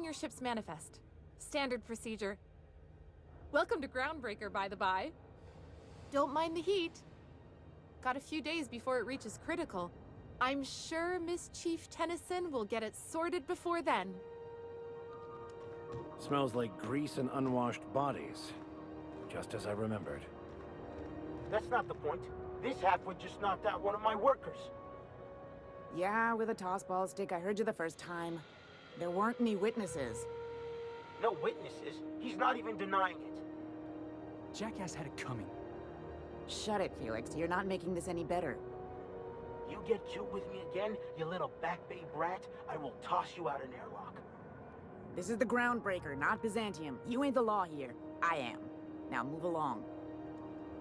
your ship's manifest. Standard procedure. Welcome to Groundbreaker, by the by. Don't mind the heat. Got a few days before it reaches critical. I'm sure Miss Chief Tennyson will get it sorted before then. Smells like grease and unwashed bodies. Just as I remembered. That's not the point. This halfwit just knocked out one of my workers. Yeah, with a tossball stick. I heard you the first time. There weren't any witnesses. No witnesses. He's not even denying it. Jackass had it coming. Shut it, Felix. You're not making this any better. You get cute with me again, you little back bay brat, I will toss you out an airlock. This is the Groundbreaker, not Byzantium. You ain't the law here. I am. Now move along.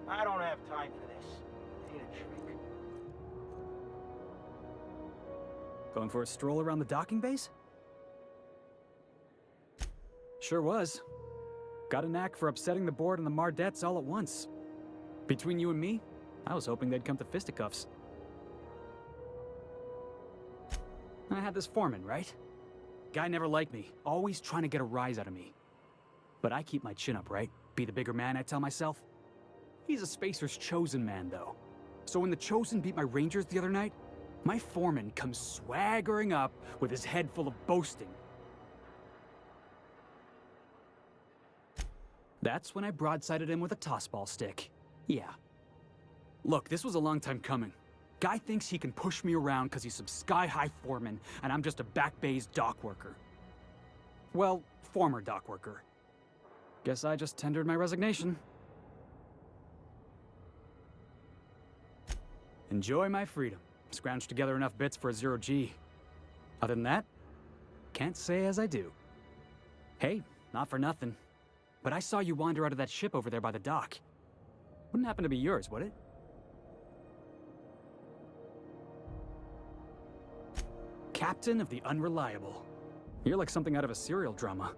I don't have time for this. I need a trick. Going for a stroll around the docking base? Sure was. Got a knack for upsetting the board and the Mardettes all at once. Between you and me, I was hoping they'd come to fisticuffs. I had this foreman, right? Guy never liked me, always trying to get a rise out of me. But I keep my chin up, right? Be the bigger man, I tell myself. He's a Spacer's chosen man, though. So when the Chosen beat my Rangers the other night, my foreman comes swaggering up with his head full of boasting. That's when I broadsided him with a tossball stick. Yeah. Look, this was a long time coming. Guy thinks he can push me around because he's some sky-high foreman, and I'm just a back bay's dock worker. Well, former dock worker. Guess I just tendered my resignation. Enjoy my freedom. Scrounged together enough bits for a 0G. Other than that, can't say as I do. Hey, not for nothing, but I saw you wander out of that ship over there by the dock. Wouldn't happen to be yours, would it? Captain of the Unreliable. You're like something out of a serial drama.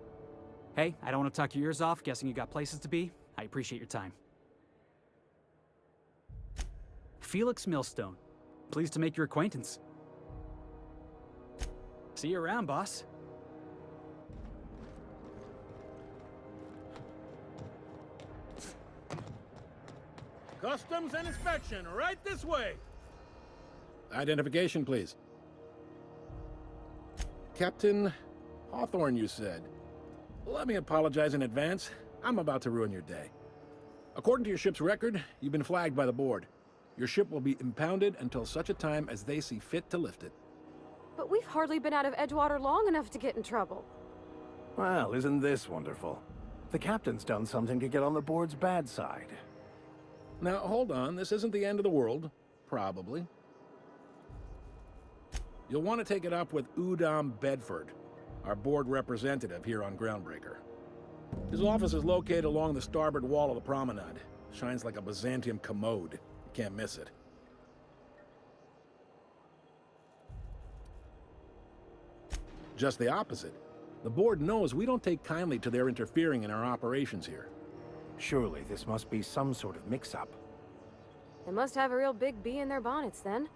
Hey, I don't want to talk your ears off, guessing you got places to be. I appreciate your time. Felix Millstone. Pleased to make your acquaintance. See you around, boss. Customs and inspection, right this way. Identification, please. Captain Hawthorne, you said. Let me apologize in advance. I'm about to ruin your day. According to your ship's record, you've been flagged by the board. Your ship will be impounded until such a time as they see fit to lift it. But we've hardly been out of Edgewater long enough to get in trouble. Well, isn't this wonderful? The captain's done something to get on the board's bad side. Now, hold on. This isn't the end of the world. Probably. You'll want to take it up with Udom Bedford, our board representative here on Groundbreaker. His office is located along the starboard wall of the promenade. Shines like a Byzantium commode. You can't miss it. Just the opposite. The board knows we don't take kindly to their interfering in our operations here. Surely this must be some sort of mix-up. They must have a real big bee in their bonnets then.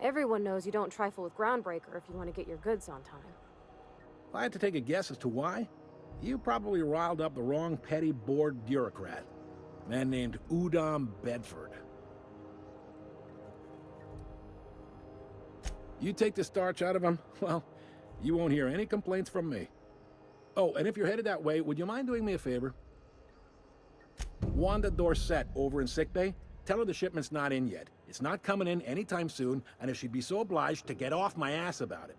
Everyone knows you don't trifle with Groundbreaker if you want to get your goods on time. If I had to take a guess as to why, you probably riled up the wrong petty board bureaucrat. A man named Udom Bedford. You take the starch out of him, well, you won't hear any complaints from me. Oh, and if you're headed that way, would you mind doing me a favor? Wanda Dorset over in sickbay, tell her the shipment's not in yet. It's not coming in anytime soon, and if she'd be so obliged to get off my ass about it.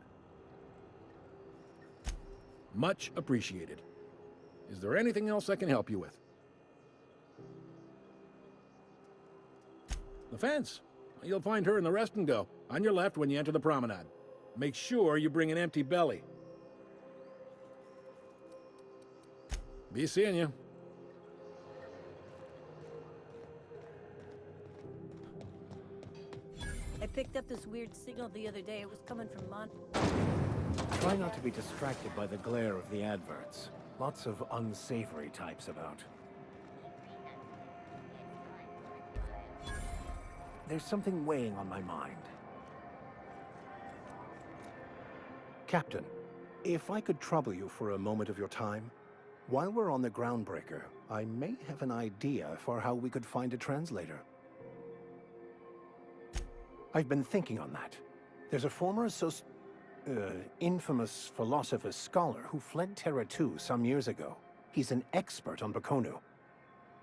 Much appreciated. Is there anything else I can help you with? The fence. You'll find her in the rest and go, on your left when you enter the promenade. Make sure you bring an empty belly. Be seeing you. I picked up this weird signal the other day. It was coming from Try not to be distracted by the glare of the adverts. Lots of unsavory types about. There's something weighing on my mind. Captain, If I could trouble you for a moment of your time, while we're on the Groundbreaker, I may have an idea for how we could find a translator. I've been thinking on that. There's a former infamous philosopher scholar who fled Terra 2 some years ago. He's an expert on Bakonu.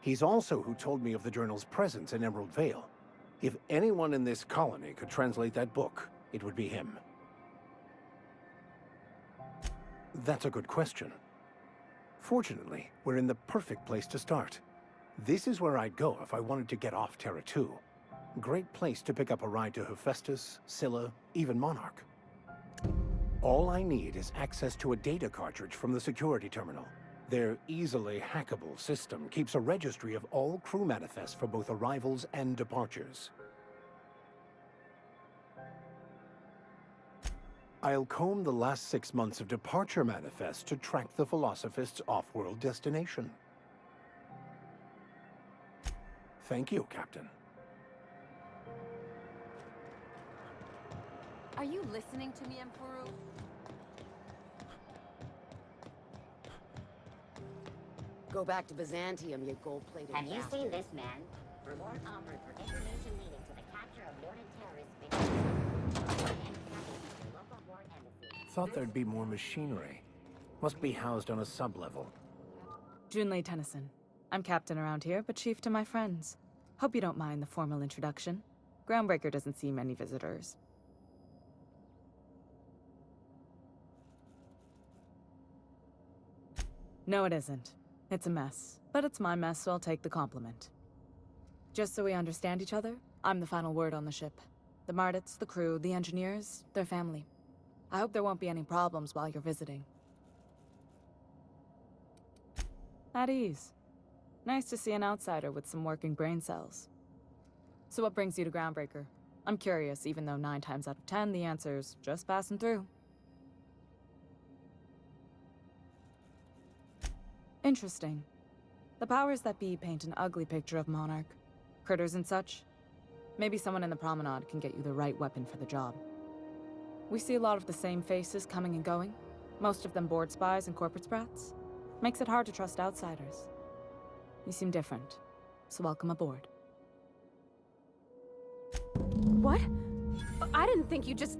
He's also who told me of the journal's presence in Emerald Vale. If anyone in this colony could translate that book, it would be him. That's a good question. Fortunately, we're in the perfect place to start. This is where I'd go if I wanted to get off Terra 2. Great place to pick up a ride to Hephaestus, Scylla, even Monarch. All I need is access to a data cartridge from the security terminal. Their easily hackable system keeps a registry of all crew manifests for both arrivals and departures. I'll comb the last 6 months of departure manifests to track the Philosophist's off-world destination. Thank you, Captain. Are you listening to me, Emperor? Go back to Byzantium, you gold-plated Have you bastard. seen this man? Reward offered for information leading to the capture of wanted terrorists. Local board embassy. Thought there'd be more machinery. Must be housed on a sub-level. Junlei Tennyson. I'm captain around here, but chief to my friends. Hope you don't mind the formal introduction. Groundbreaker doesn't see many visitors. No, it isn't. It's a mess. But it's my mess, so I'll take the compliment. Just so we understand each other, I'm the final word on the ship. The Mardits, the crew, the engineers, their family. I hope there won't be any problems while you're visiting. At ease. Nice to see an outsider with some working brain cells. So what brings you to Groundbreaker? I'm curious, even though 9 times out of 10 the answer's just passing through. Interesting. The powers that be paint an ugly picture of Monarch. Critters and such. Maybe someone in the promenade can get you the right weapon for the job. We see a lot of the same faces coming and going. Most of them board spies and corporate sprats. Makes it hard to trust outsiders. You seem different, so welcome aboard. What? I didn't think you just...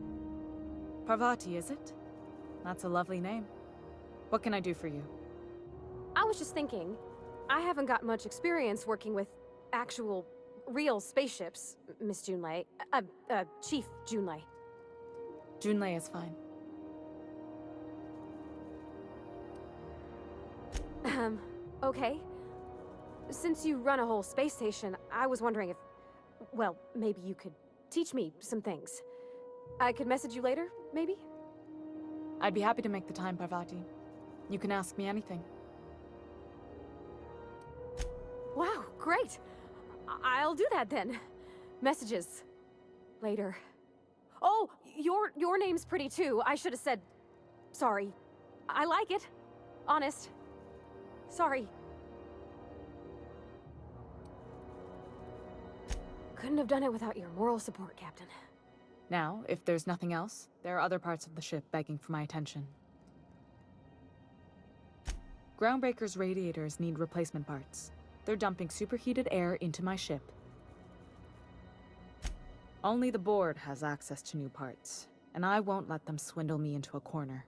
Parvati, is it? That's a lovely name. What can I do for you? I was just thinking, I haven't got much experience working with actual, real spaceships, Miss Junlei. Chief Junlei. Junlei is fine. Okay. Since you run a whole space station, I was wondering if... Well, maybe you could teach me some things. I could message you later, maybe? I'd be happy to make the time, Parvati. You can ask me anything. Wow, great! I'll do that then. Messages. Later. Oh, your name's pretty too. I should have said... Sorry. I like it. Honest. Sorry. Couldn't have done it without your moral support, Captain. Now, if there's nothing else, there are other parts of the ship begging for my attention. Groundbreaker's radiators need replacement parts. They're dumping superheated air into my ship. Only the board has access to new parts, and I won't let them swindle me into a corner.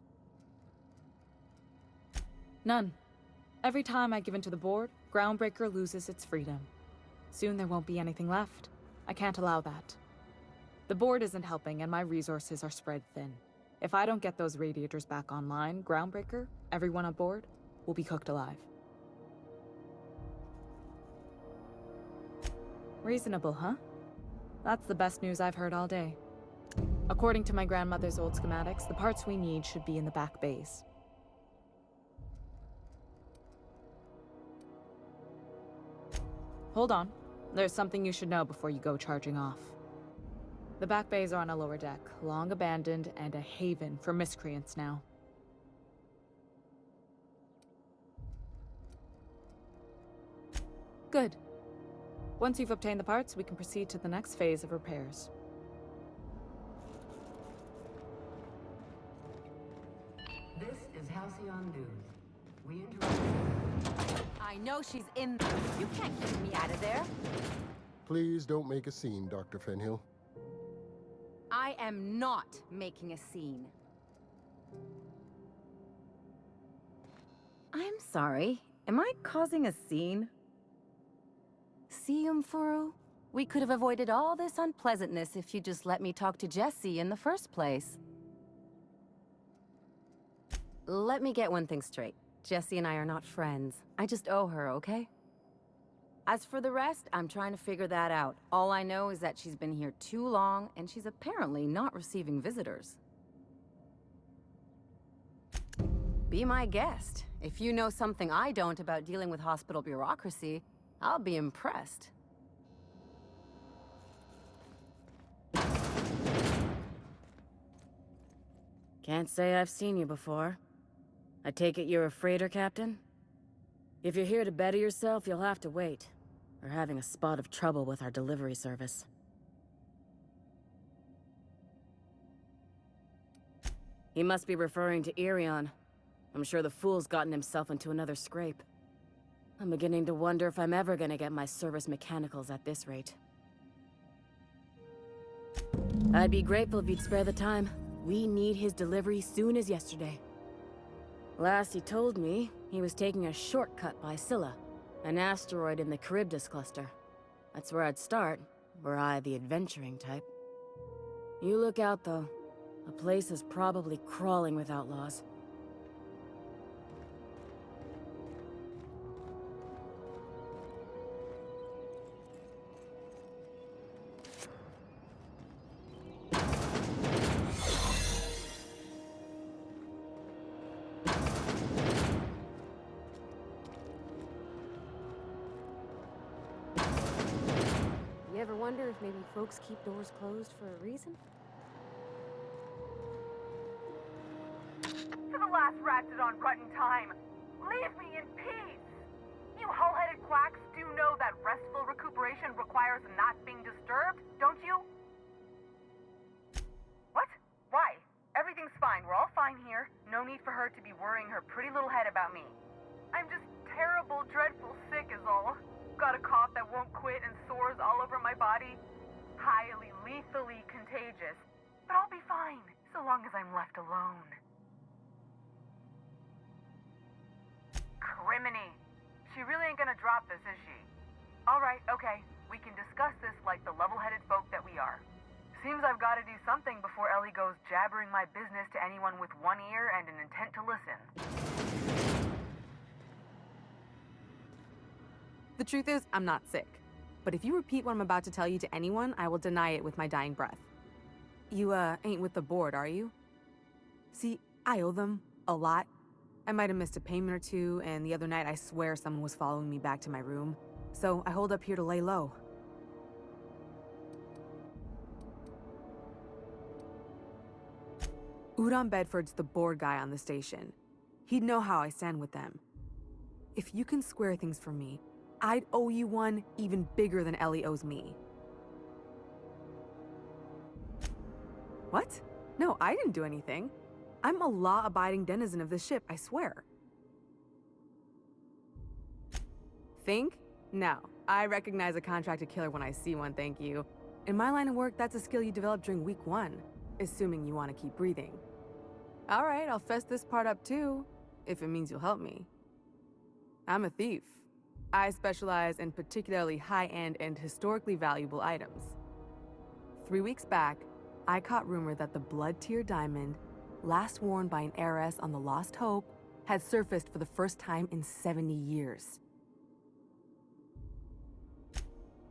None. Every time I give in to the board, Groundbreaker loses its freedom. Soon there won't be anything left. I can't allow that. The board isn't helping, and my resources are spread thin. If I don't get those radiators back online, Groundbreaker, everyone on board, will be cooked alive. Reasonable, huh? That's the best news I've heard all day. According to my grandmother's old schematics, the parts we need should be in the back bays. Hold on. There's something you should know before you go charging off. The back bays are on a lower deck, long abandoned and a haven for miscreants now. Good. Once you've obtained the parts, we can proceed to the next phase of repairs. This Halcyon News. We interrupt. I know she's in there. You can't keep me out of there. Please don't make a scene, Dr. Fenhill. I am not making a scene. I'm sorry. Am I causing a scene? See, Umfuru? We could have avoided all this unpleasantness if you just let me talk to Jessie in the first place. Let me get one thing straight. Jessie and I are not friends. I just owe her, okay? As for the rest, I'm trying to figure that out. All I know is that she's been here too long, and she's apparently not receiving visitors. Be my guest. If you know something I don't about dealing with hospital bureaucracy, I'll be impressed. Can't say I've seen you before. I take it you're a freighter captain? If you're here to better yourself, you'll have to wait. We're having a spot of trouble with our delivery service. He must be referring to Irion. I'm sure the fool's gotten himself into another scrape. I'm beginning to wonder if I'm ever gonna get my service mechanicals at this rate. I'd be grateful if you'd spare the time. We need his delivery soon as yesterday. Last he told me, he was taking a shortcut by Scylla, an asteroid in the Charybdis cluster. That's where I'd start, were I the adventuring type. You look out, though. The place is probably crawling with outlaws. You ever wonder if maybe folks keep doors closed for a reason? To the last Ratchet-on Rutton time, leave me in peace! You hull-headed quacks do know that restful recuperation requires not being disturbed, don't you? What? Why? Everything's fine. We're all fine here. No need for her to be worrying her pretty little head about me. I'm just terrible, dreadful sick is all. Got a cough that won't quit and sores all over my body. Highly, lethally contagious. But I'll be fine, so long as I'm left alone. Criminy. She really ain't gonna drop this, is she? Alright, okay. We can discuss this like the level-headed folk that we are. Seems I've gotta do something before Ellie goes jabbering my business to anyone with one ear and an intent to listen. The truth is, I'm not sick. But if you repeat what I'm about to tell you to anyone, I will deny it with my dying breath. You, ain't with the board, are you? See, I owe them a lot. I might have missed a payment or two, and the other night I swear someone was following me back to my room. So I hold up here to lay low. Udon Bedford's the board guy on the station. He'd know how I stand with them. If you can square things for me, I'd owe you one even bigger than Ellie owes me. What? No, I didn't do anything. I'm a law-abiding denizen of this ship, I swear. Think? No. I recognize a contracted killer when I see one, thank you. In my line of work, that's a skill you develop during week 1, assuming you want to keep breathing. All right, I'll fess this part up too, if it means you'll help me. I'm a thief. I specialize in particularly high-end and historically valuable items. 3 weeks back, I caught rumor that the blood-tier diamond, last worn by an heiress on the Lost Hope, had surfaced for the first time in 70 years.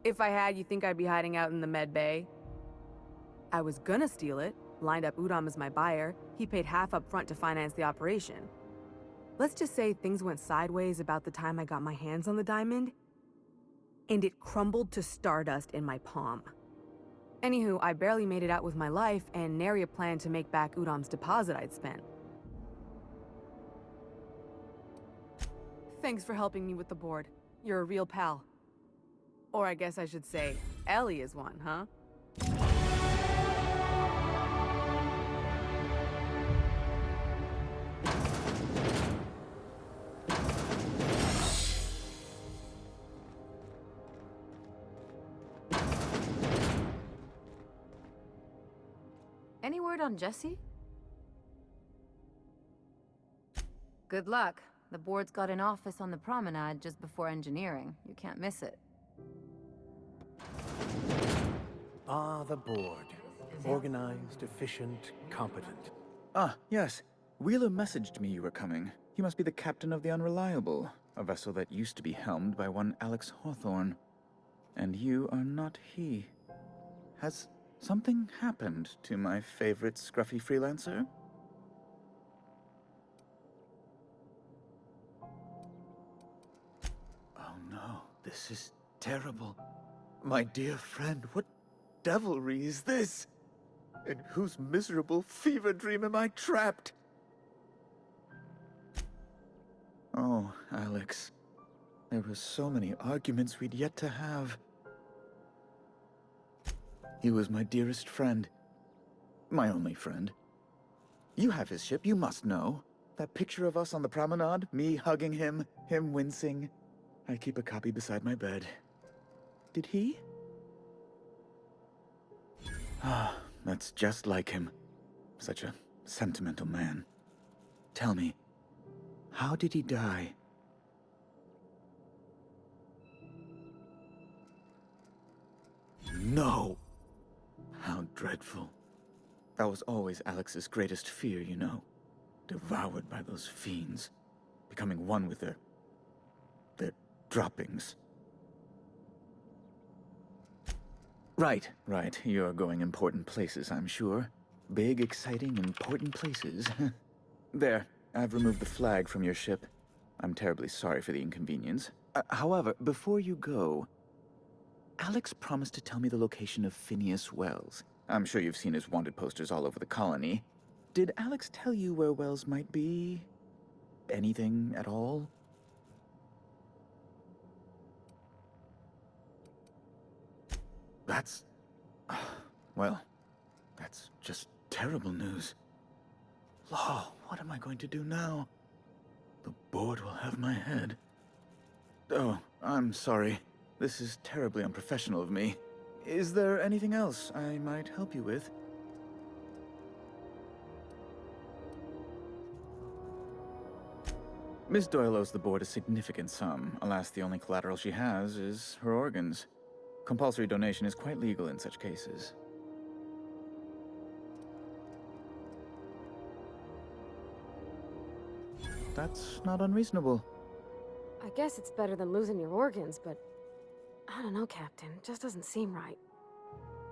If I had, you think I'd be hiding out in the med bay? I was gonna steal it, lined up Udom as my buyer. He paid half up front to finance the operation. Let's just say things went sideways about the time I got my hands on the diamond, and it crumbled to stardust in my palm. Anywho, I barely made it out with my life, and nary a plan to make back Udom's deposit I'd spent. Thanks for helping me with the board. You're a real pal. Or I guess I should say, Ellie is one, huh? Any word on Jesse? Good luck. The board's got an office on the promenade just before engineering. You can't miss it. Ah, the board. Organized, efficient, competent. Ah, yes. Wheeler messaged me you were coming. You must be the captain of the Unreliable, a vessel that used to be helmed by one Alex Hawthorne. And you are not he. Has something happened to my favorite scruffy freelancer? Oh no, this is terrible. My dear friend, what devilry is this? In whose miserable fever dream am I trapped? Oh, Alex. There were so many arguments we'd yet to have. He was my dearest friend. My only friend. You have his ship, you must know. That picture of us on the promenade, me hugging him, him wincing. I keep a copy beside my bed. Did he? Ah, that's just like him. Such a sentimental man. Tell me, how did he die? No! How dreadful. That was always Alex's greatest fear, you know. Devoured by those fiends. Becoming one with their droppings. Right. You're going important places, I'm sure. Big, exciting, important places. There, I've removed the flag from your ship. I'm terribly sorry for the inconvenience. However, before you go, Alex promised to tell me the location of Phineas Wells. I'm sure you've seen his wanted posters all over the colony. Did Alex tell you where Wells might be? Anything at all? That's... well, that's just terrible news. Law, what am I going to do now? The board will have my head. Oh, I'm sorry. This is terribly unprofessional of me. Is there anything else I might help you with? Miss Doyle owes the board a significant sum. Alas, the only collateral she has is her organs. Compulsory donation is quite legal in such cases. That's not unreasonable. I guess it's better than losing your organs, but I don't know, Captain. It just doesn't seem right.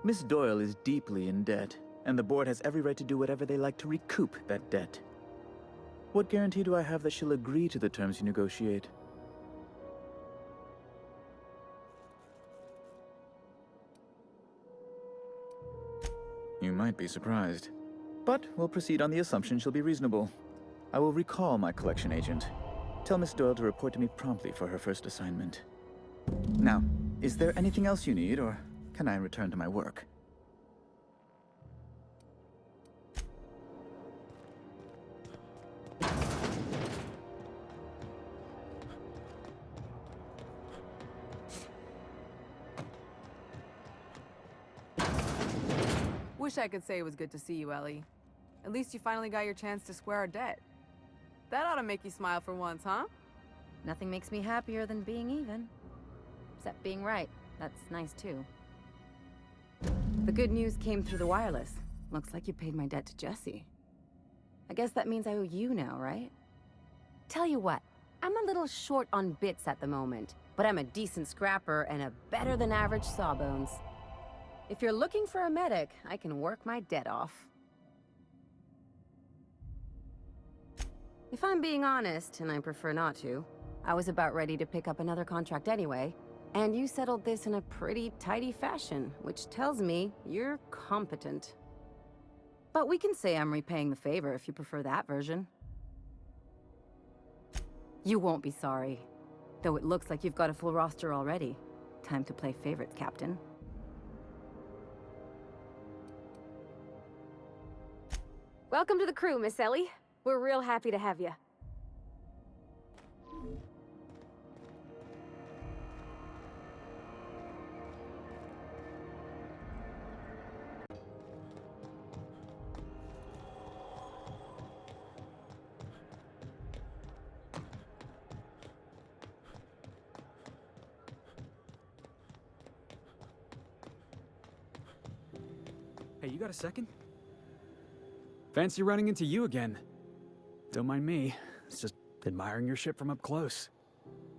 Miss Doyle is deeply in debt, and the board has every right to do whatever they like to recoup that debt. What guarantee do I have that she'll agree to the terms you negotiate? You might be surprised. But we'll proceed on the assumption she'll be reasonable. I will recall my collection agent. Tell Miss Doyle to report to me promptly for her first assignment. Now, is there anything else you need, or can I return to my work? Wish I could say it was good to see you, Ellie. At least you finally got your chance to square our debt. That ought to make you smile for once, huh? Nothing makes me happier than being even. Except being right. That's nice, too. The good news came through the wireless. Looks like you paid my debt to Jesse. I guess that means I owe you now, right? Tell you what, I'm a little short on bits at the moment, but I'm a decent scrapper and a better-than-average sawbones. If you're looking for a medic, I can work my debt off. If I'm being honest, and I prefer not to, I was about ready to pick up another contract anyway, and you settled this in a pretty tidy fashion, which tells me you're competent. But we can say I'm repaying the favor if you prefer that version. You won't be sorry. Though it looks like you've got a full roster already. Time to play favorites, Captain. Welcome to the crew, Miss Ellie. We're real happy to have you. Hey, you got a second? Fancy running into you again. Don't mind me. It's just admiring your ship from up close.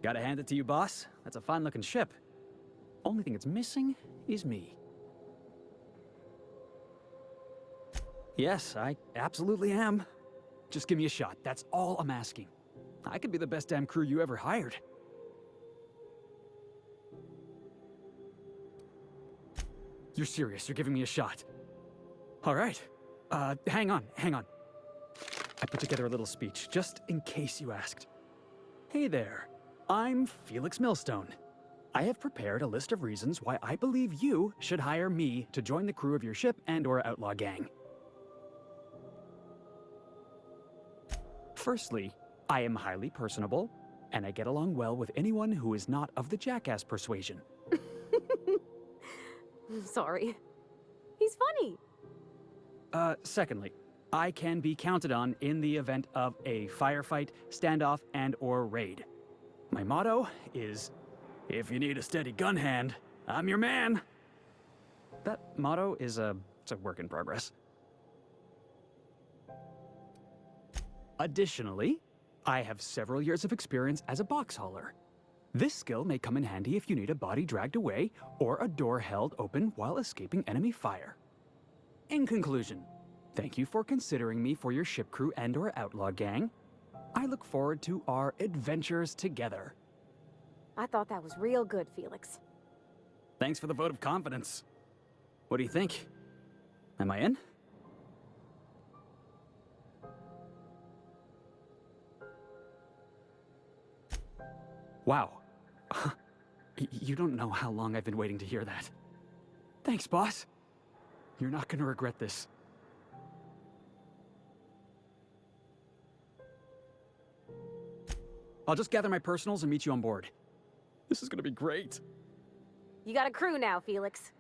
Gotta hand it to you, boss. That's a fine-looking ship. Only thing it's missing is me. Yes, I absolutely am. Just give me a shot. That's all I'm asking. I could be the best damn crew you ever hired. You're serious. You're giving me a shot. All right. Hang on. I put together a little speech, just in case you asked. Hey there. I'm Felix Millstone. I have prepared a list of reasons why I believe you should hire me to join the crew of your ship and/or outlaw gang. Firstly, I am highly personable, and I get along well with anyone who is not of the jackass persuasion. I'm sorry. He's funny. Secondly, I can be counted on in the event of a firefight, standoff, and/or raid. My motto is, if you need a steady gun hand, I'm your man. That motto is it's a work in progress. Additionally, I have several years of experience as a box hauler. This skill may come in handy if you need a body dragged away or a door held open while escaping enemy fire. In conclusion, thank you for considering me for your ship crew and/or outlaw gang. I look forward to our adventures together. I thought that was real good, Felix. Thanks for the vote of confidence. What do you think? Am I in? Wow. You don't know how long I've been waiting to hear that. Thanks, boss. You're not gonna regret this. I'll just gather my personals and meet you on board. This is gonna be great. You got a crew now, Felix.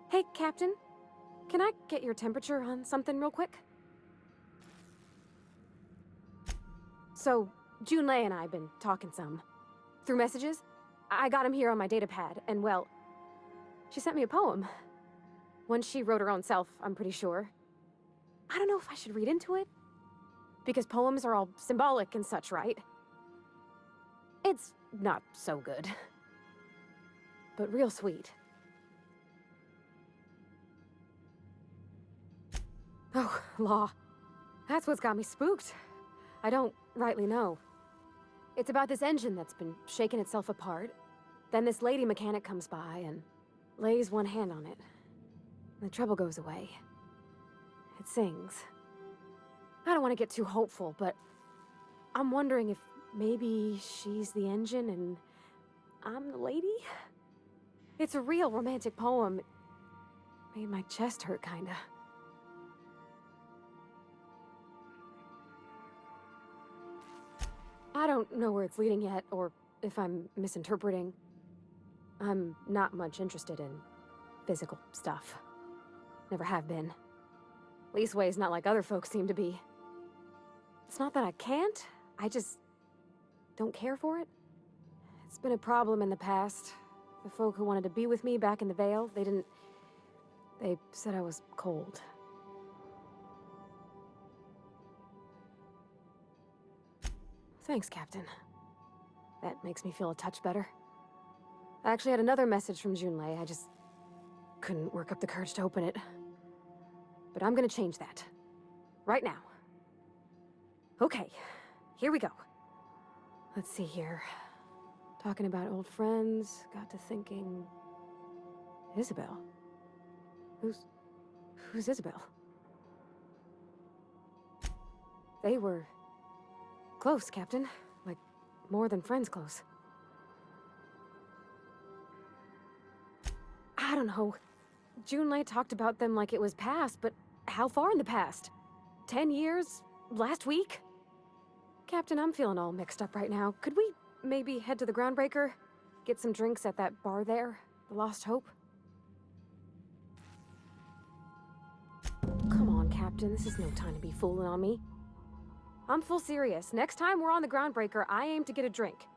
Hey, Captain. Can I get your temperature on something real quick? So, Junlei and I have been talking some. Through messages. I got him here on my datapad, and well, she sent me a poem. One she wrote her own self, I'm pretty sure. I don't know if I should read into it. Because poems are all symbolic and such, right? It's not so good. But real sweet. Oh, law. That's what's got me spooked. I don't rightly know. It's about this engine that's been shaking itself apart. Then this lady mechanic comes by and lays one hand on it. The trouble goes away. It sings. I don't want to get too hopeful, but I'm wondering if maybe she's the engine and I'm the lady? It's a real romantic poem. It made my chest hurt, kinda. I don't know where it's leading yet, or if I'm misinterpreting. I'm not much interested in physical stuff. Never have been. Leastways not like other folks seem to be. It's not that I can't, I just don't care for it. It's been a problem in the past. The folk who wanted to be with me back in the Vale, they said I was cold. Thanks, Captain. That makes me feel a touch better. I actually had another message from Junlei, I just couldn't work up the courage to open it. But I'm gonna change that. Right now. Okay, here we go. Let's see here. Talking about old friends, got to thinking... Isabel? Who's Isabel? They were... close, Captain. Like, more than friends close. I don't know. Junlei talked about them like it was past, but how far in the past? 10 years? Last week? Captain, I'm feeling all mixed up right now. Could we maybe head to the Groundbreaker? Get some drinks at that bar there? The Lost Hope? Come on, Captain. This is no time to be fooling on me. I'm full serious. Next time we're on the Groundbreaker, I aim to get a drink.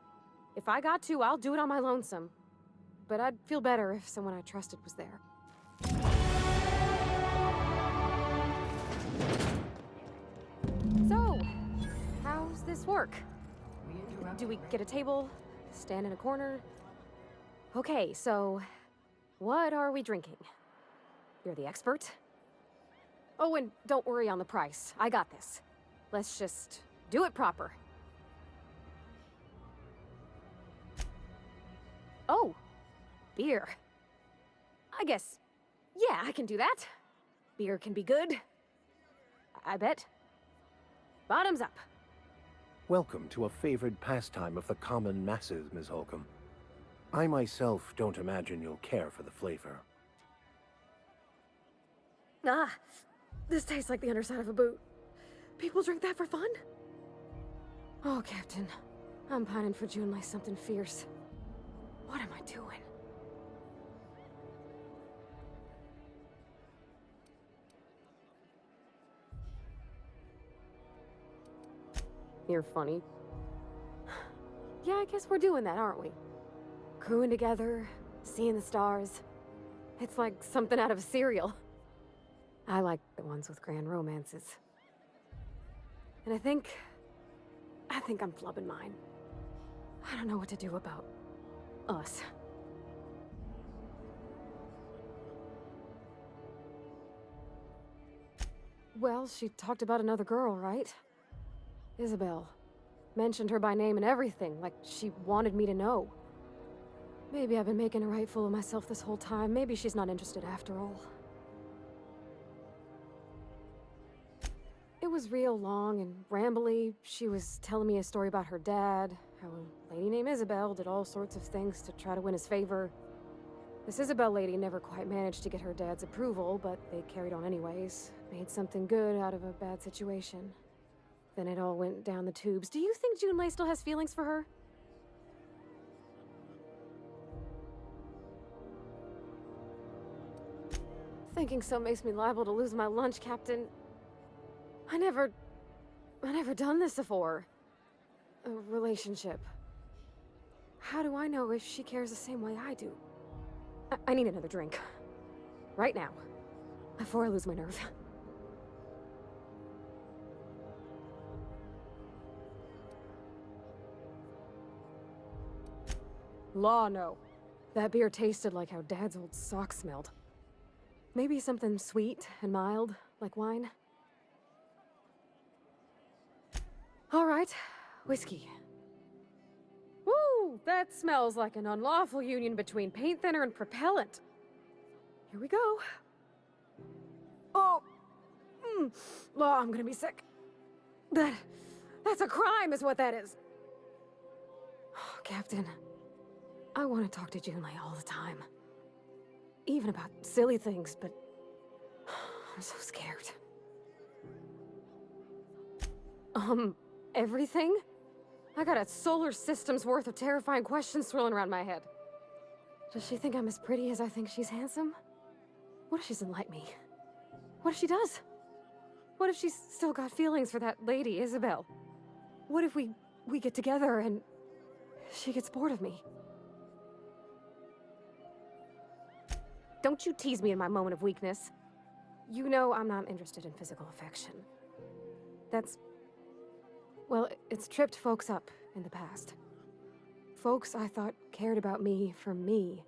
If I got to, I'll do it on my lonesome. But I'd feel better if someone I trusted was there. So, how's this work? Do we get a table? Stand in a corner? Okay, so what are we drinking? You're the expert? Oh, and don't worry on the price. I got this. Let's just do it proper. Oh, beer. I guess, yeah, I can do that. Beer can be good. I bet. Bottoms up. Welcome to a favored pastime of the common masses, Ms. Holcomb. I myself don't imagine you'll care for the flavor. Ah, this tastes like the underside of a boot. People drink that for fun? Oh, Captain. I'm pining for June like something fierce. What am I doing? You're funny. Yeah, I guess we're doing that, aren't we? Crewing together, seeing the stars. It's like something out of a serial. I like the ones with grand romances. And I think I'm flubbing mine. I don't know what to do about us. Well, she talked about another girl, right? Isabel. Mentioned her by name and everything, like she wanted me to know. Maybe I've been making a right fool of myself this whole time. Maybe she's not interested after all. It was real long and rambly. She was telling me a story about her dad, how a lady named Isabel did all sorts of things to try to win his favor. This Isabel lady never quite managed to get her dad's approval, but they carried on anyways. Made something good out of a bad situation. Then it all went down the tubes. Do you think Junlei still has feelings for her? Thinking so makes me liable to lose my lunch, Captain. I never done this before. A relationship. How do I know if she cares the same way I do? I need another drink. Right now. Before I lose my nerve. Law, no. That beer tasted like how Dad's old socks smelled. Maybe something sweet and mild, like wine. All right, whiskey. Woo! That smells like an unlawful union between paint thinner and propellant. Here we go. Oh! Law, I'm gonna be sick. That's a crime is what that is. Oh, Captain, I want to talk to Junlei all the time. Even about silly things, but I'm so scared. Everything? I got a solar system's worth of terrifying questions swirling around my head. Does she think I'm as pretty as I think she's handsome? What if she doesn't like me? What if she does? What if she's still got feelings for that lady, Isabel? What if we get together and she gets bored of me? Don't you tease me in my moment of weakness. You know I'm not interested in physical affection. Well, it's tripped folks up in the past. Folks I thought cared about me for me.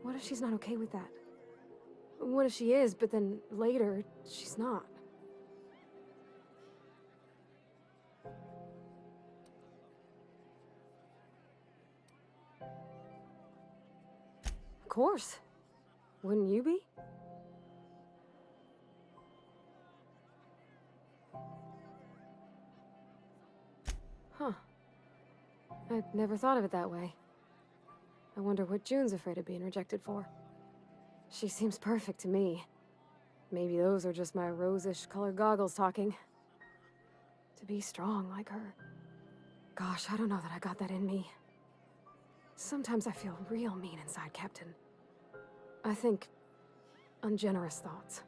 What if she's not okay with that? What if she is, but then later, she's not? Of course. Wouldn't you be? Huh. I'd never thought of it that way. I wonder what June's afraid of being rejected for. She seems perfect to me. Maybe those are just my rosish colored goggles talking. To be strong like her. Gosh, I don't know that I got that in me. Sometimes I feel real mean inside, Captain. I think ungenerous thoughts.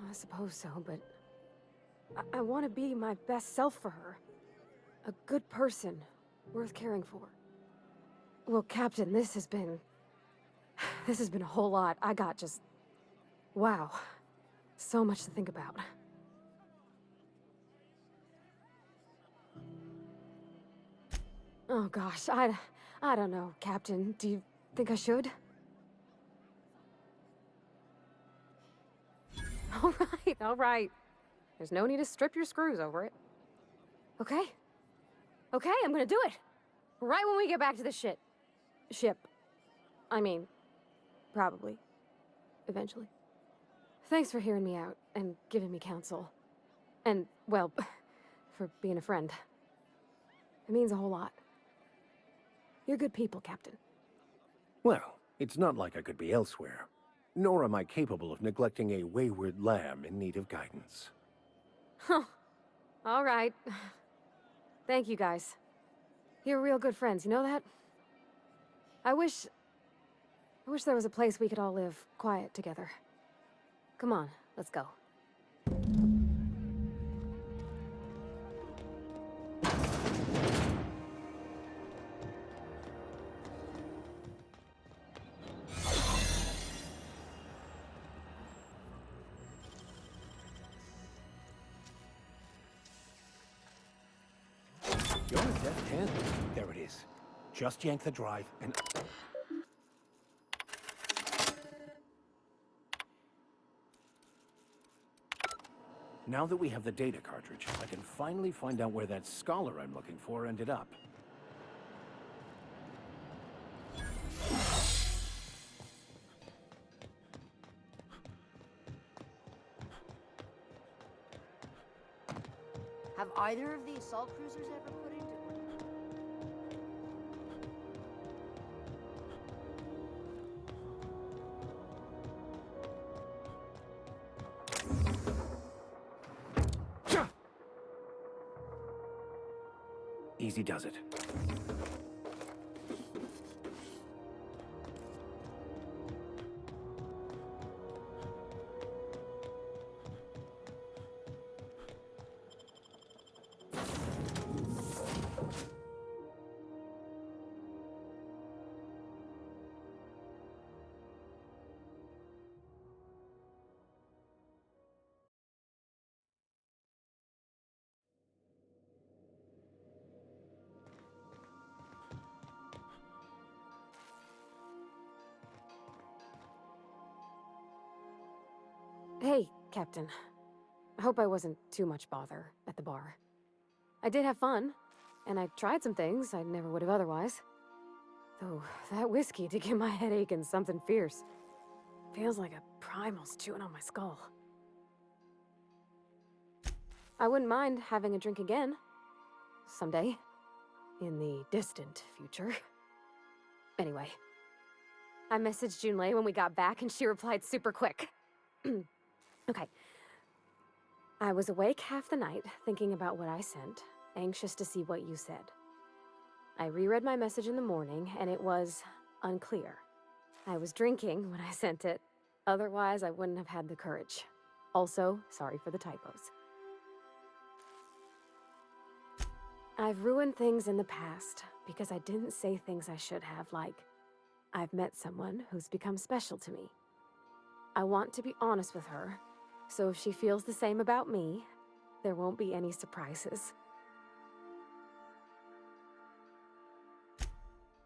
I suppose so, but I want to be my best self for her. A good person, worth caring for. Well, Captain, this has been a whole lot. I got just... wow. So much to think about. Oh gosh, I don't know, Captain. Do you think I should? All right. There's no need to strip your screws over it. Okay? Okay, I'm gonna do it. Right when we get back to the ship. I mean, probably. Eventually. Thanks for hearing me out and giving me counsel. And, well, for being a friend. It means a whole lot. You're good people, Captain. Well, it's not like I could be elsewhere. Nor am I capable of neglecting a wayward lamb in need of guidance. Huh. All right. Thank you, guys. You're real good friends, you know that? I wish there was a place we could all live quiet together. Come on, let's go. You're a deft hand. There it is. Just yank the drive and... Now that we have the data cartridge, I can finally find out where that scholar I'm looking for ended up. Have either of the assault cruisers ever put into Easy does it. Hey, Captain. I hope I wasn't too much bother at the bar. I did have fun, and I tried some things I never would have otherwise. Though, that whiskey did give my head aching something fierce. Feels like a primal's chewing on my skull. I wouldn't mind having a drink again. Someday. In the distant future. Anyway. I messaged Junlei when we got back, and she replied super quick. Okay. I was awake half the night, thinking about what I sent, anxious to see what you said. I reread my message in the morning, and it was unclear. I was drinking when I sent it. Otherwise, I wouldn't have had the courage. Also, sorry for the typos. I've ruined things in the past because I didn't say things I should have, like, I've met someone who's become special to me. I want to be honest with her, so if she feels the same about me, there won't be any surprises.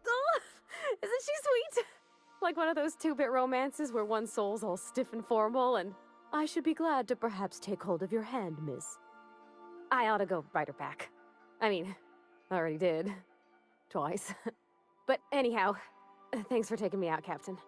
Oh, isn't she sweet? Like one of those two-bit romances where one soul's all stiff and formal and, I should be glad to perhaps take hold of your hand, miss. I ought to go write her back. I mean, I already did. Twice. But anyhow, thanks for taking me out, Captain.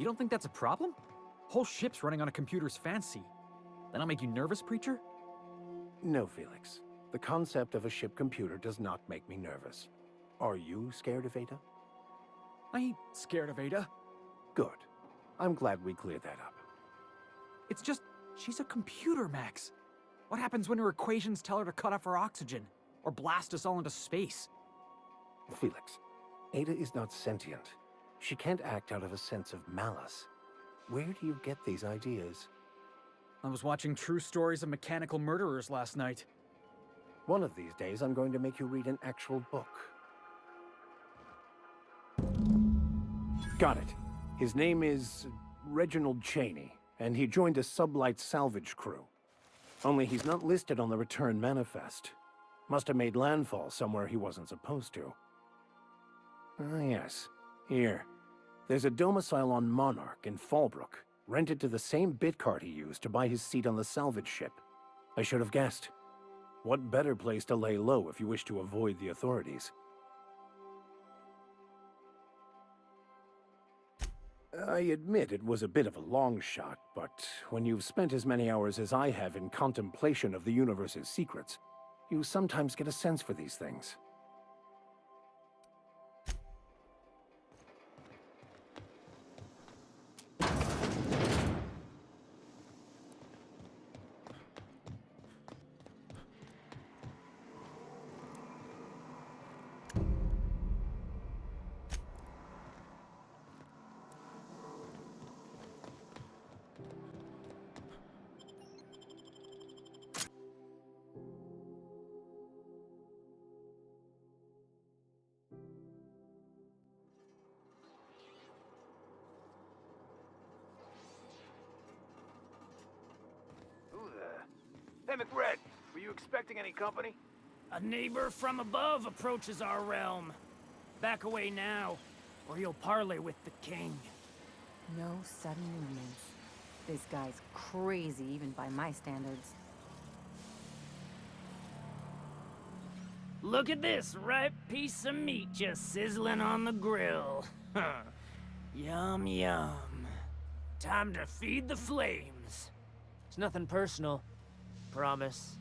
You don't think that's a problem? Whole ship's running on a computer's fancy. That'll make you nervous, Preacher? No, Felix. The concept of a ship computer does not make me nervous. Are you scared of Ada? I ain't scared of Ada. Good. I'm glad we cleared that up. It's just, she's a computer, Max. What happens when her equations tell her to cut off her oxygen? Or blast us all into space? Felix, Ada is not sentient. She can't act out of a sense of malice. Where do you get these ideas? I was watching true stories of mechanical murderers last night. One of these days, I'm going to make you read an actual book. Got it. His name is Reginald Cheney, and he joined a sublight salvage crew. Only he's not listed on the return manifest. Must have made landfall somewhere he wasn't supposed to. Ah, yes. Here. There's a domicile on Monarch in Fallbrook, rented to the same bit card he used to buy his seat on the salvage ship. I should have guessed. What better place to lay low if you wish to avoid the authorities? I admit it was a bit of a long shot, but when you've spent as many hours as I have in contemplation of the universe's secrets, you sometimes get a sense for these things. Hey, McRed, were you expecting any company? A neighbor from above approaches our realm. Back away now, or you'll parley with the king. No sudden movements. This guy's crazy, even by my standards. Look at this ripe piece of meat just sizzling on the grill. Yum, yum. Time to feed the flames. It's nothing personal. Promise.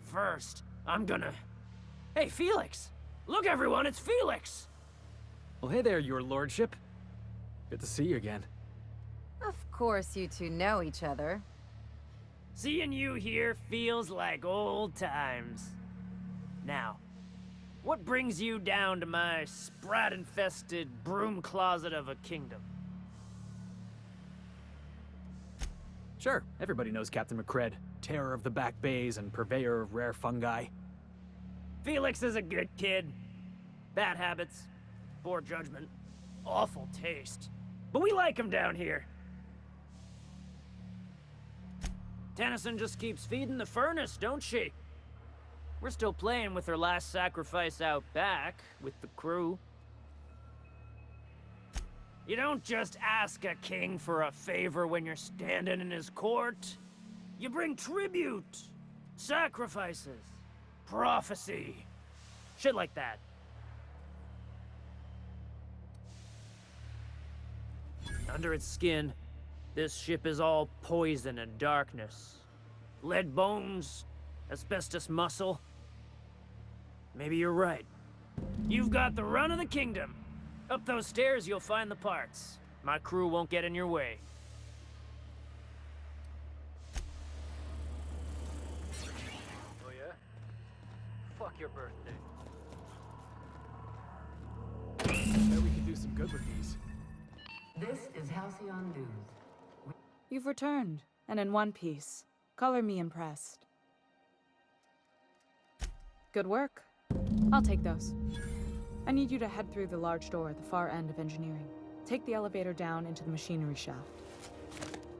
First, I'm gonna... Hey, Felix! Look, everyone, it's Felix! Well, hey there, your lordship. Good to see you again. Of course you two know each other. Seeing you here feels like old times. Now, what brings you down to my sprat-infested broom closet of a kingdom? Sure, everybody knows Captain McCred, terror of the back bays and purveyor of rare fungi. Felix is a good kid. Bad habits, poor judgment, awful taste. But we like him down here. Tennyson just keeps feeding the furnace, don't she? We're still playing with her last sacrifice out back, with the crew. You don't just ask a king for a favor when you're standing in his court. You bring tribute, sacrifices, prophecy, shit like that. Under its skin, this ship is all poison and darkness. Lead bones, asbestos muscle. Maybe you're right. You've got the run of the kingdom. Up those stairs, you'll find the parts. My crew won't get in your way. Oh, yeah? Fuck your birthday. Bet we could do some good with these. This is Halcyon News. You've returned, and in one piece. Color me impressed. Good work. I'll take those. I need you to head through the large door at the far end of engineering. Take the elevator down into the machinery shaft.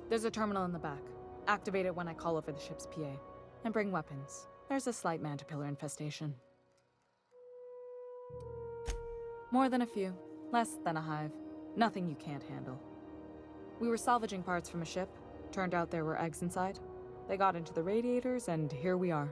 There's a terminal in the back. Activate it when I call over the ship's PA. And bring weapons. There's a slight mantipillar infestation. More than a few. Less than a hive. Nothing you can't handle. We were salvaging parts from a ship. Turned out there were eggs inside. They got into the radiators, and here we are.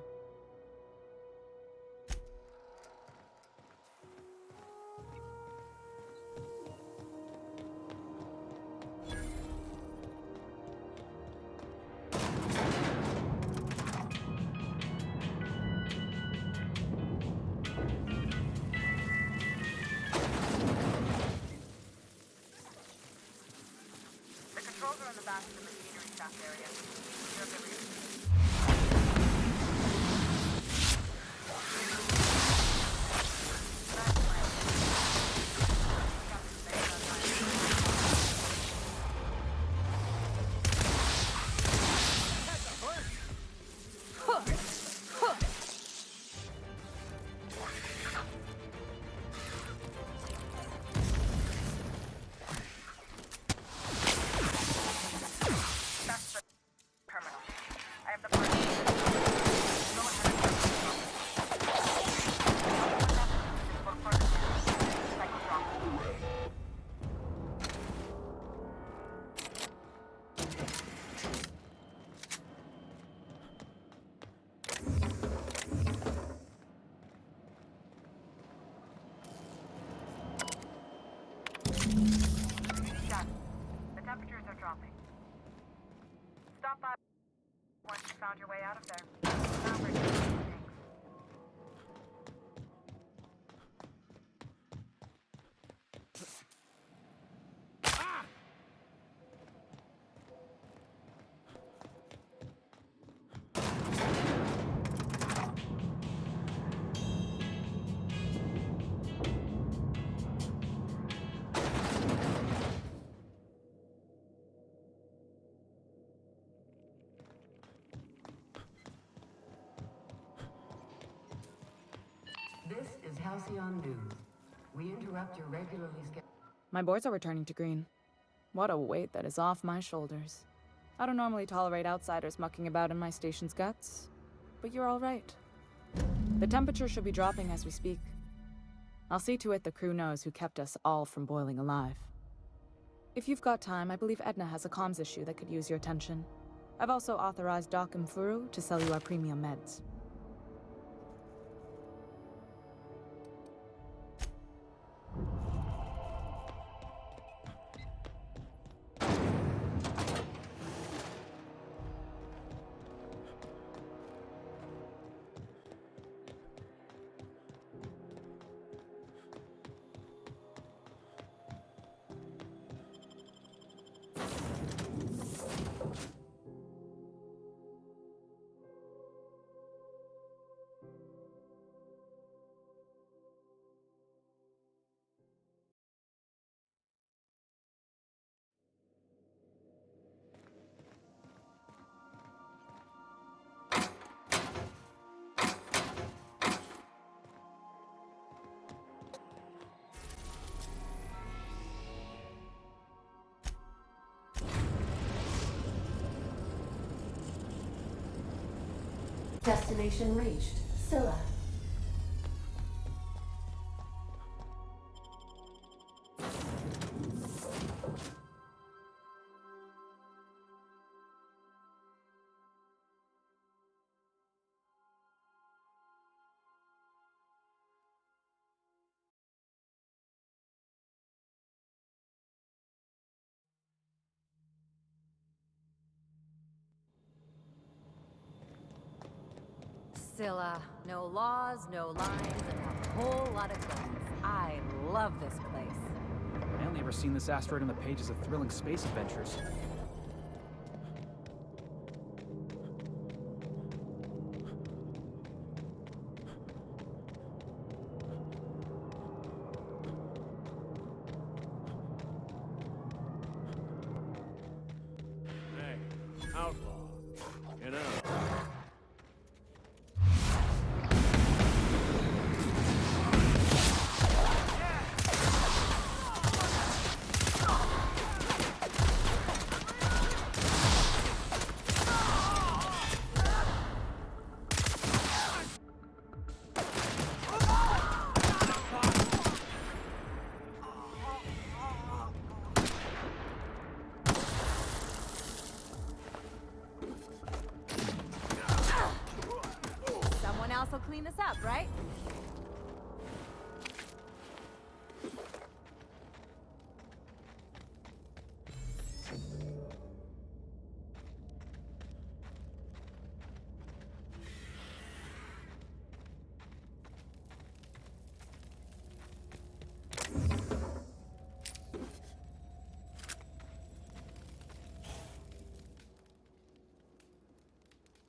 found your way out of there. Groundbreaker. Thanks. This is Halcyon News. We interrupt your regularly scheduled... My boards are returning to green. What a weight that is off my shoulders. I don't normally tolerate outsiders mucking about in my station's guts, but you're all right. The temperature should be dropping as we speak. I'll see to it the crew knows who kept us all from boiling alive. If you've got time, I believe Edna has a comms issue that could use your attention. I've also authorized Doc and Furu to sell you our premium meds. Destination reached. Scylla. Scylla. No laws, no lines, and a whole lot of guns. I love this place. I only ever seen this asteroid in the pages of thrilling space adventures. Hey, outlaw. You know. Someone else will clean this up, right?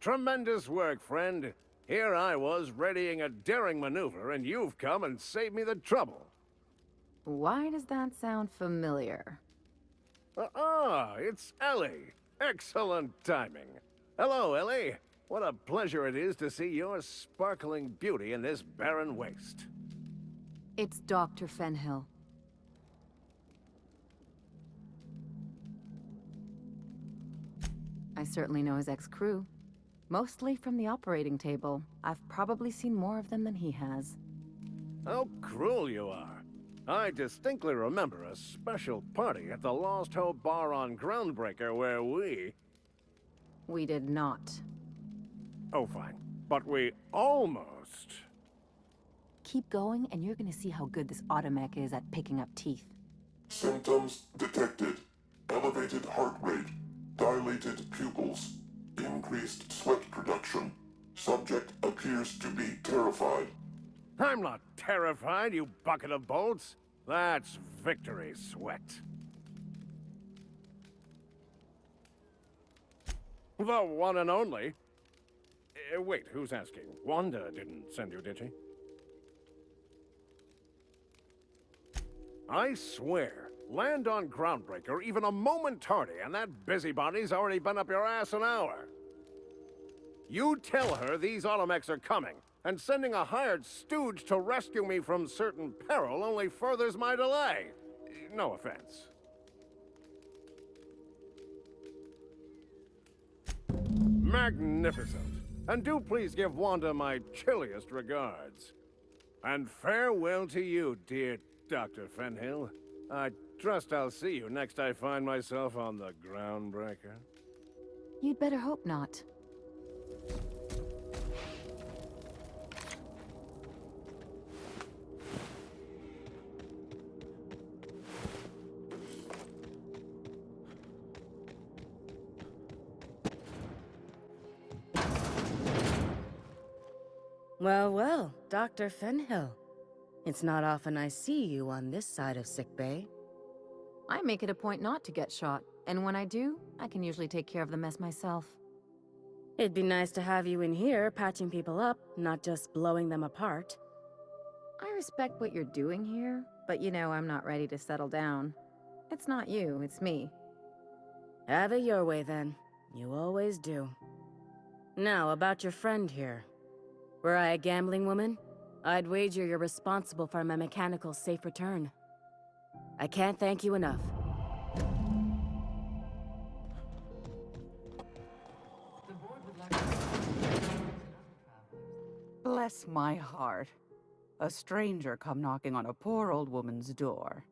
Tremendous work, friend. Here I was readying a daring maneuver, and you've come and saved me the trouble. Why does that sound familiar? It's Ellie. Excellent timing. Hello, Ellie. What a pleasure it is to see your sparkling beauty in this barren waste. It's Dr. Fenhill. I certainly know his ex-crew. Mostly from the operating table. I've probably seen more of them than he has. How cruel you are. I distinctly remember a special party at the Lost Hope Bar on Groundbreaker where we... We did not. Oh, fine. But we almost... Keep going, and you're gonna see how good this automech is at picking up teeth. Symptoms detected. Elevated heart rate. Dilated pupils. increased sweat production. Subject appears to be terrified. I'm not terrified, you bucket of bolts. That's victory sweat. The one and only. Wait, who's asking? Wanda didn't send you, did she? I swear, land on Groundbreaker even a moment tardy, and that busybody's already been up your ass an hour. You tell her these automechs are coming, and sending a hired stooge to rescue me from certain peril only furthers my delay. No offense. Magnificent. And do please give Wanda my chilliest regards. And farewell to you, dear Dr. Fenhill. I trust I'll see you next I find myself on the Groundbreaker. You'd better hope not. Well, well, Dr. Fenhill. It's not often I see you on this side of sickbay. I make it a point not to get shot, and when I do, I can usually take care of the mess myself. It'd be nice to have you in here patching people up, not just blowing them apart. I respect what you're doing here, but you know I'm not ready to settle down. It's not you, it's me. Have it your way then. You always do. Now, about your friend here. Were I a gambling woman, I'd wager you're responsible for my mechanical safe return. I can't thank you enough. Bless my heart. A stranger come knocking on a poor old woman's door.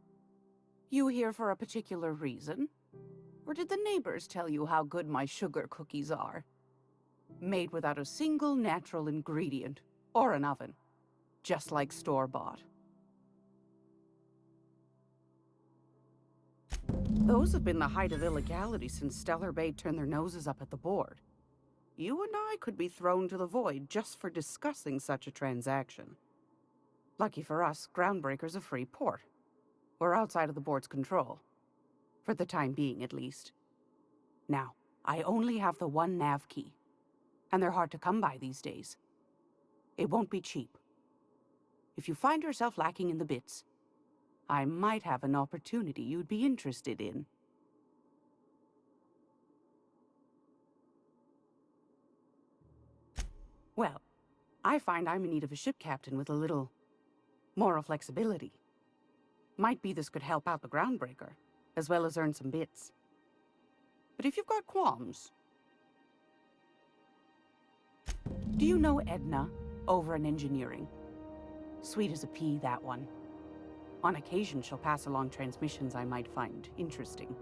You here for a particular reason? Or did the neighbors tell you how good my sugar cookies are? Made without a single natural ingredient, or an oven. Just like store-bought. Those have been the height of illegality since Stellar Bay turned their noses up at the board. You and I could be thrown to the void just for discussing such a transaction. Lucky for us, Groundbreaker's a free port. We're outside of the board's control. For the time being, at least. Now, I only have the one nav key. And they're hard to come by these days. It won't be cheap. If you find yourself lacking in the bits, I might have an opportunity you'd be interested in. Well, I find I'm in need of a ship captain with a little moral flexibility. Might be this could help out the Groundbreaker, as well as earn some bits. But if you've got qualms... Do you know Edna, over in engineering? Sweet as a pea, that one. On occasion, she'll pass along transmissions I might find interesting.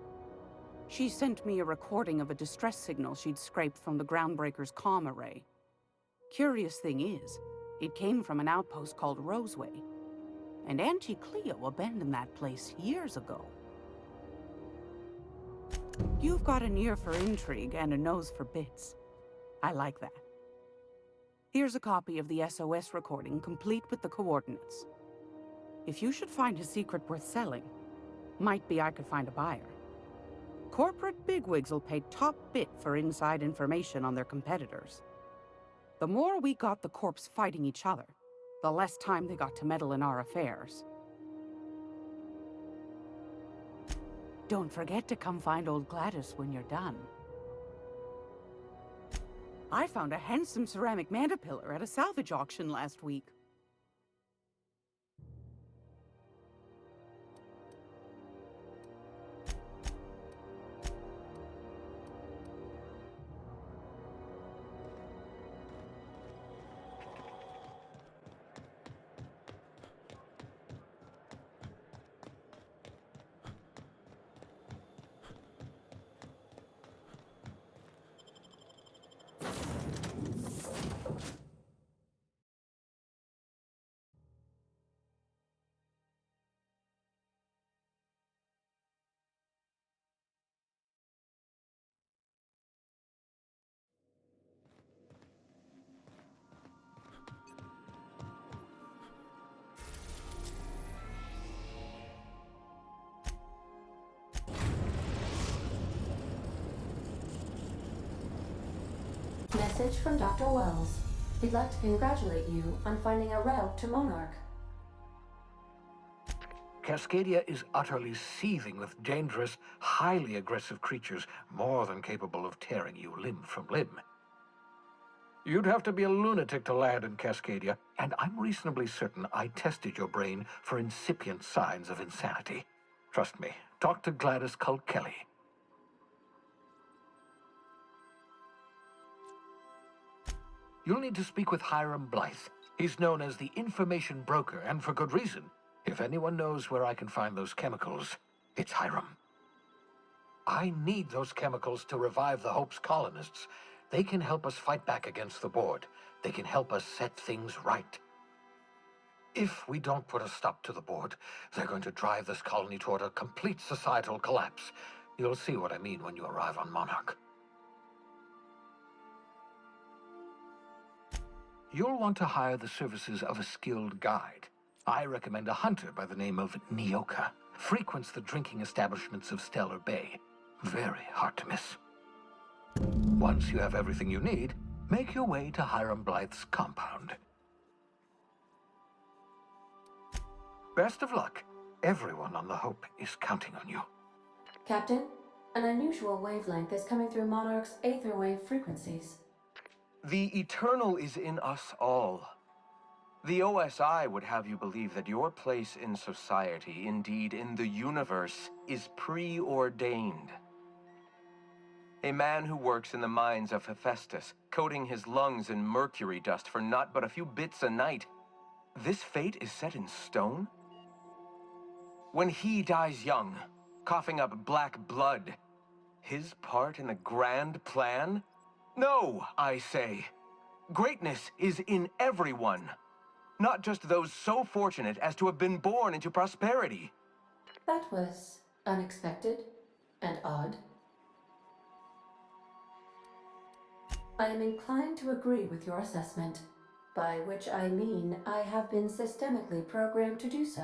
She sent me a recording of a distress signal she'd scraped from the Groundbreaker's comm array. Curious thing is, it came from an outpost called Roseway. And Auntie Cleo abandoned that place years ago. You've got an ear for intrigue and a nose for bits. I like that. Here's a copy of the SOS recording, complete with the coordinates. If you should find a secret worth selling, might be I could find a buyer. Corporate bigwigs will pay top bit for inside information on their competitors. The more we got the corps fighting each other, the less time they got to meddle in our affairs. Don't forget to come find old Gladys when you're done. I found a handsome ceramic mandapillar at a salvage auction last week. Message from Dr. Wells. He'd like to congratulate you on finding a route to Monarch. Cascadia is utterly seething with dangerous, highly aggressive creatures more than capable of tearing you limb from limb. You'd have to be a lunatic to land in Cascadia, and I'm reasonably certain I tested your brain for incipient signs of insanity. Trust me, talk to Gladys Culkelly. You'll need to speak with Hiram Blythe. He's known as the information broker, and for good reason. If anyone knows where I can find those chemicals, it's Hiram. I need those chemicals to revive the Hope's colonists. They can help us fight back against the board. They can help us set things right. If we don't put a stop to the board, they're going to drive this colony toward a complete societal collapse. You'll see what I mean when you arrive on Monarch. You'll want to hire the services of a skilled guide. I recommend a hunter by the name of Nyoka. Frequents the drinking establishments of Stellar Bay. Very hard to miss. Once you have everything you need, make your way to Hiram Blythe's compound. Best of luck. Everyone on the Hope is counting on you. Captain, an unusual wavelength is coming through Monarch's aether wave frequencies. The eternal is in us all. The OSI would have you believe that your place in society, indeed in the universe, is preordained. A man who works in the mines of Hephaestus, coating his lungs in mercury dust for not but a few bits a night. This fate is set in stone? When he dies young, coughing up black blood, his part in the grand plan? No, I say. Greatness is in everyone. Not just those so fortunate as to have been born into prosperity. That was unexpected and odd. I am inclined to agree with your assessment, by which I mean I have been systemically programmed to do so.